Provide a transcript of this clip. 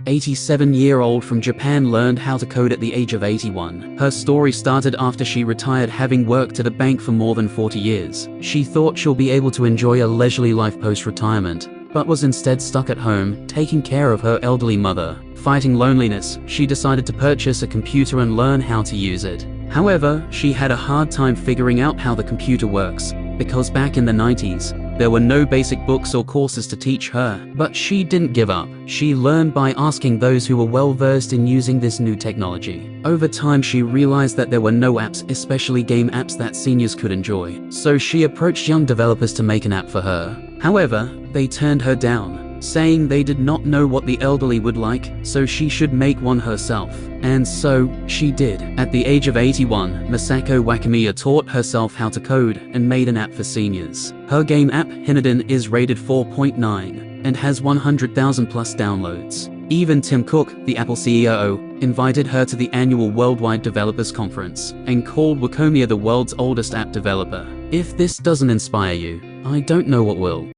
87-year-old from Japan learned how to code at the age of 81. Her story started after she retired, having worked at a bank for more than 40 years. She thought she'll be able to enjoy a leisurely life post-retirement, but was instead stuck at home, taking care of her elderly mother. Fighting loneliness, she decided to purchase a computer and learn how to use it. However, she had a hard time figuring out how the computer works, because back in the 90s, there were no basic books or courses to teach her. But she didn't give up. She learned by asking those who were well-versed in using this new technology. Over time, she realized that there were no apps, especially game apps, that seniors could enjoy. So she approached young developers to make an app for her. However, they turned her down, saying they did not know what the elderly would like, so she should make one herself. And so, she did. At the age of 81, Masako Wakamiya taught herself how to code and made an app for seniors. Her game app, Hinadan, is rated 4.9 and has 100,000 plus downloads. Even Tim Cook, the Apple CEO, invited her to the annual Worldwide Developers Conference and called Wakamiya the world's oldest app developer. If this doesn't inspire you, I don't know what will.